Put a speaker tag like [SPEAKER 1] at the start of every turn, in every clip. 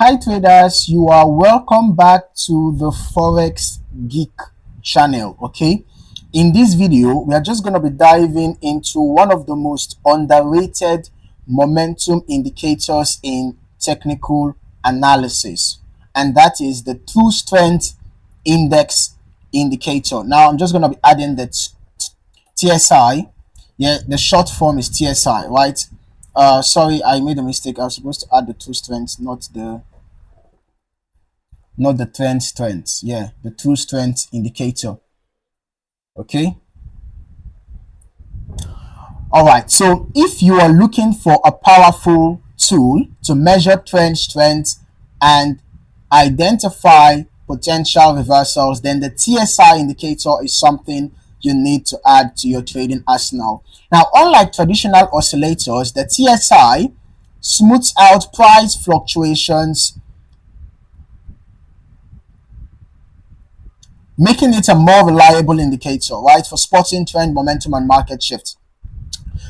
[SPEAKER 1] Hi traders, you are welcome back to the Forex Geek channel. Okay, in this video we are just going to be diving into one of the most underrated momentum indicators in technical analysis, and that is the true strength index indicator. Now I'm just going to be adding the TSI. Yeah, the short form is TSI, right? Sorry, I made a mistake. I was supposed to add the true strength, not the trend strength. Yeah, the true strength indicator. Okay. All right. So if you are looking for a powerful tool to measure trend strength and identify potential reversals, then the TSI indicator is something you need to add to your trading arsenal. Now, unlike traditional oscillators, the TSI smooths out price fluctuations, making it a more reliable indicator, right, for spotting trend, momentum, and market shift.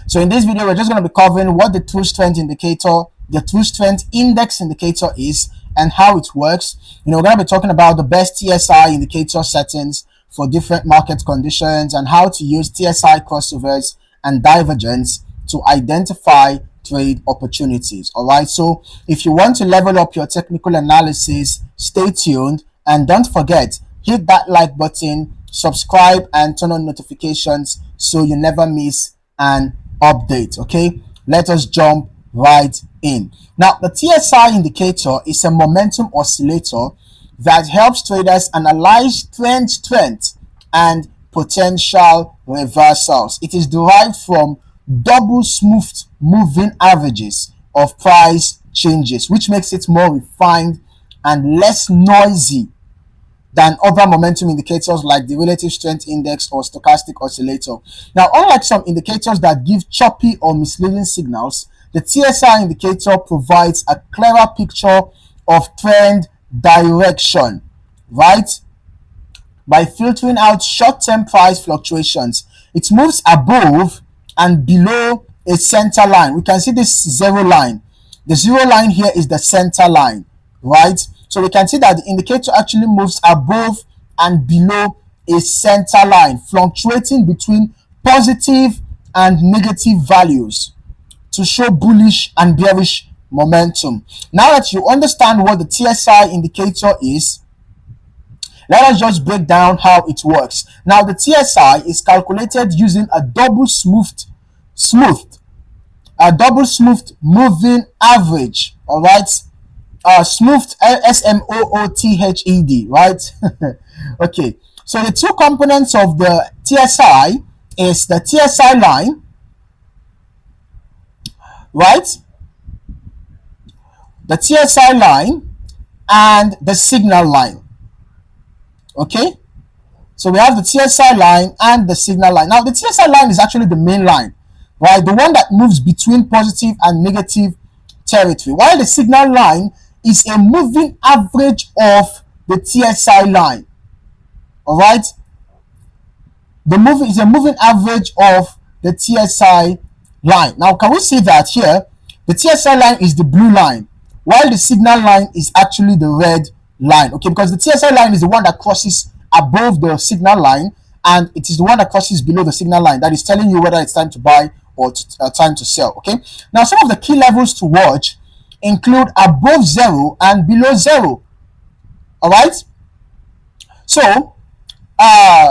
[SPEAKER 1] So in this video, we're just going to be covering what the true strength indicator, the true strength index indicator is, and how it works. We're going to be talking about the best TSI indicator settings for different market conditions and how to use TSI crossovers and divergence to identify trade opportunities. All right. So if you want to level up your technical analysis, stay tuned and don't forget, hit that like button, subscribe, and turn on notifications so you never miss an update. Okay, let us jump right in. Now, the TSI indicator is a momentum oscillator that helps traders analyze trend strength and potential reversals. It is derived from double smoothed moving averages of price changes, which makes it more refined and less noisy than other momentum indicators like the relative strength index or stochastic oscillator. Now, unlike some indicators that give choppy or misleading signals, the TSI indicator provides a clearer picture of trend direction, right? By filtering out short-term price fluctuations. It moves above and below a center line. We can see this zero line. The zero line here is the center line, right? So we can see that the indicator actually moves above and below a center line, fluctuating between positive and negative values to show bullish and bearish momentum. Now that you understand what the TSI indicator is, let us just break down how it works. Now, the TSI is calculated using a double smoothed moving average. All right. Smoothed, SMOOTHED, right? Okay, so the two components of the TSI is the TSI line, right? The TSI line and the signal line. Okay, so we have the TSI line and the signal line. Now, the TSI line is actually the main line, right? The one that moves between positive and negative territory, while the signal line is a moving average of the TSI line. All right, the moving is a moving average of the TSI line. Now, can we see that here? The TSI line is the blue line, while the signal line is actually the red line. Okay, because the TSI line is the one that crosses above the signal line, and it is the one that crosses below the signal line that is telling you whether it's time to buy or time to sell. Okay, now some of the key levels to watch include above zero and below zero. All right, so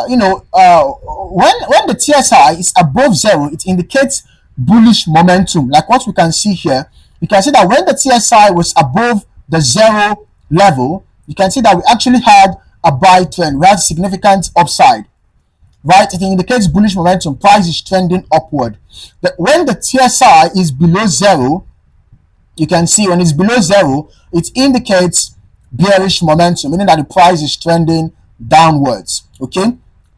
[SPEAKER 1] when the TSI is above zero, it indicates bullish momentum. Like what we can see here, you can see that when the TSI was above the zero level, you can see that we actually had a buy trend. We had significant upside, right? It indicates bullish momentum. Price is trending upward. But when the TSI is below zero, you can see when it's below zero, it indicates bearish momentum, meaning that the price is trending downwards. Okay,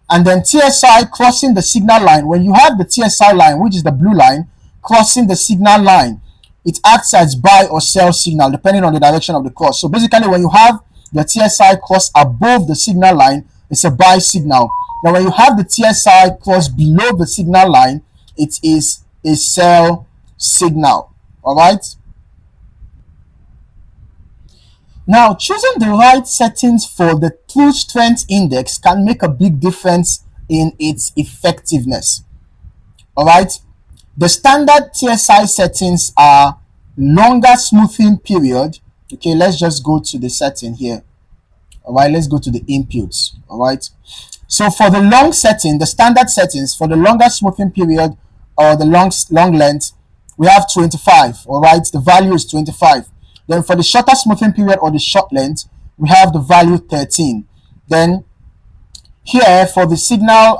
[SPEAKER 1] and then TSI crossing the signal line. When you have the TSI line, which is the blue line, crossing the signal line, it acts as buy or sell signal depending on the direction of the cross. So basically, when you have the TSI cross above the signal line, it's a buy signal. Now, when you have the TSI cross below the signal line, it is a sell signal. All right. Now, choosing the right settings for the true strength index can make a big difference in its effectiveness. All right. The standard TSI settings are longer smoothing period. Okay, let's just go to the setting here. All right, let's go to the inputs. All right. So for the long setting, the standard settings for the longer smoothing period or the long length, we have 25. All right, the value is 25. Then for the shorter smoothing period or the short length, we have the value 13. Then here for the signal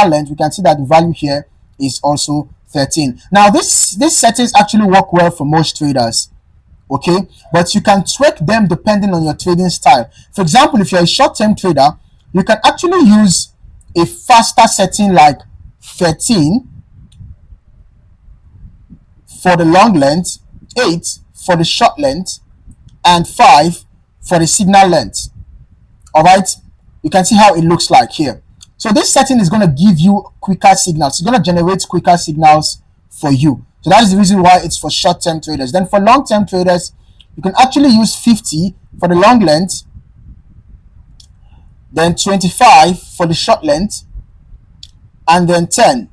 [SPEAKER 1] length, we can see that the value here is also 13. Now these settings actually work well for most traders, okay, but you can tweak them depending on your trading style. For example, if you're a short-term trader, you can actually use a faster setting like 13 for the long length, 8 for the short length, and 5 for the signal length. All right, you can see how it looks like here. So this setting is going to give you quicker signals. It's going to generate quicker signals for you. So that is the reason why it's for short-term traders. Then for long-term traders, you can actually use 50 for the long length, then 25 for the short length, and then 10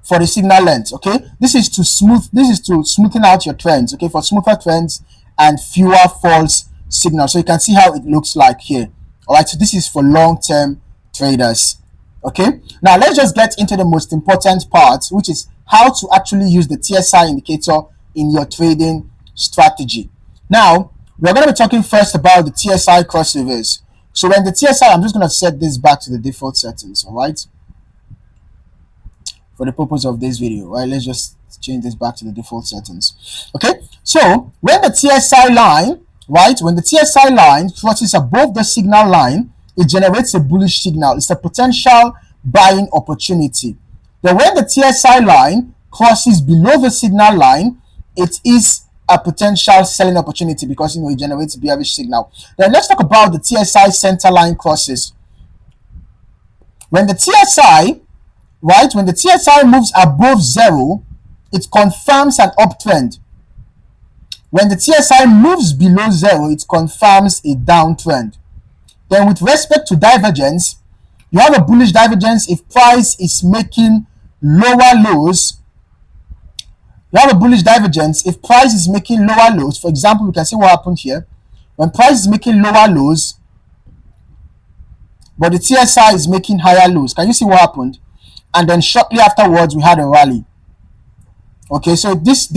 [SPEAKER 1] for the signal length. Okay, this is to smoothing out your trends. Okay, for smoother trends and fewer false signals. So you can see how it looks like here. All right, so this is for long-term traders. Okay, now let's just get into the most important part, which is how to actually use the TSI indicator in your trading strategy. Now, we're going to be talking first about the TSI crossovers. So when the TSI, I'm just going to set this back to the default settings, all right? For the purpose of this video, right? Let's just change this back to the default settings. Okay, so when the TSI line, right, when the TSI line crosses above the signal line, it generates a bullish signal. It's a potential buying opportunity. Then when the TSI line crosses below the signal line, it is a potential selling opportunity because it generates a bearish signal. Then let's talk about the TSI center line crosses. When the TSI, right, when the TSI moves above 0, it confirms an uptrend. When the TSI moves below 0, it confirms a downtrend. Then with respect to divergence, you have a bullish divergence if price is making lower lows. You have a bullish divergence if price is making lower lows. For example, we can see what happened here. When price is making lower lows, but the TSI is making higher lows. Can you see what happened? And then shortly afterwards, we had a rally. Okay, so this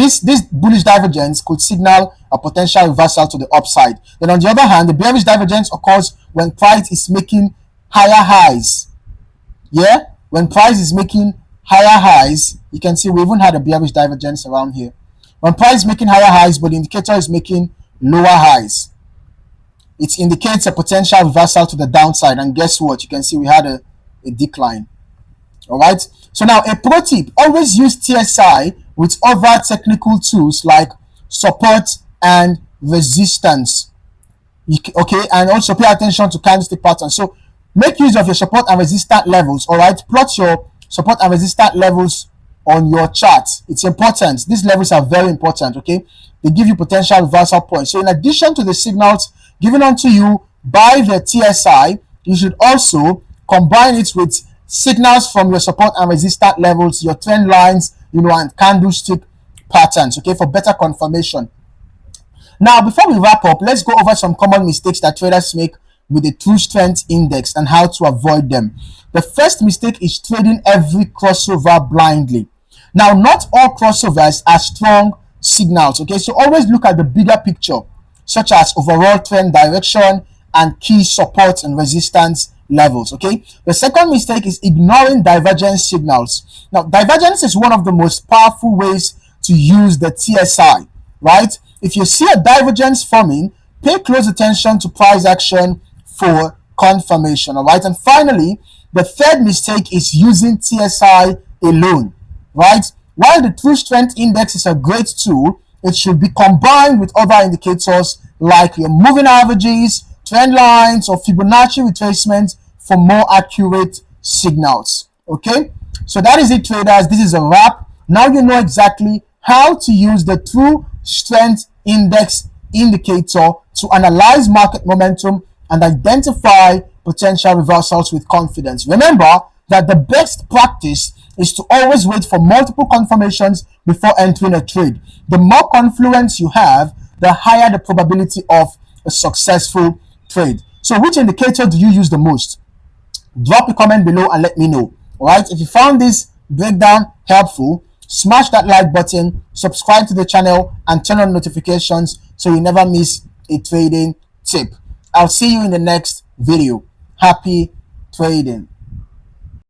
[SPEAKER 1] bullish divergence could signal a potential reversal to the upside. Then on the other hand, the bearish divergence occurs when price is making higher highs. Yeah, when price is making higher highs, you can see we even had a bearish divergence around here. When price is making higher highs, but the indicator is making lower highs, it indicates a potential reversal to the downside. And guess what? You can see we had a decline. All right. So now a pro tip: always use TSI with other technical tools like support and resistance. Okay, and also pay attention to candlestick patterns. So make use of your support and resistance levels. All right, plot your support and resistance levels on your chart. It's important. These levels are very important. Okay, they give you potential reversal points. So in addition to the signals given unto you by the TSI, you should also combine it with signals from your support and resistance levels, your trend lines, and candlestick patterns, okay, for better confirmation. Now, before we wrap up, let's go over some common mistakes that traders make with the true strength index and how to avoid them. The first mistake is trading every crossover blindly. Now, not all crossovers are strong signals, okay, so always look at the bigger picture, such as overall trend direction and key support and resistance levels. Okay, the second mistake is ignoring divergence signals. Now, divergence is one of the most powerful ways to use the TSI, right? If you see a divergence forming, pay close attention to price action for confirmation. All right, and finally, the third mistake is using TSI alone, right? While the true strength index is a great tool, it should be combined with other indicators like your moving averages, trend lines, or Fibonacci retracement for more accurate signals. Okay, so that is it, traders. This is a wrap. Now you know exactly how to use the true strength index indicator to analyze market momentum and identify potential reversals with confidence. Remember that the best practice is to always wait for multiple confirmations before entering a trade. The more confluence you have, the higher the probability of a successful trade. So which indicator do you use the most? Drop a comment below and let me know. Alright, if you found this breakdown helpful, smash that like button, subscribe to the channel, and turn on notifications so you never miss a trading tip. I'll see you in the next video. Happy trading.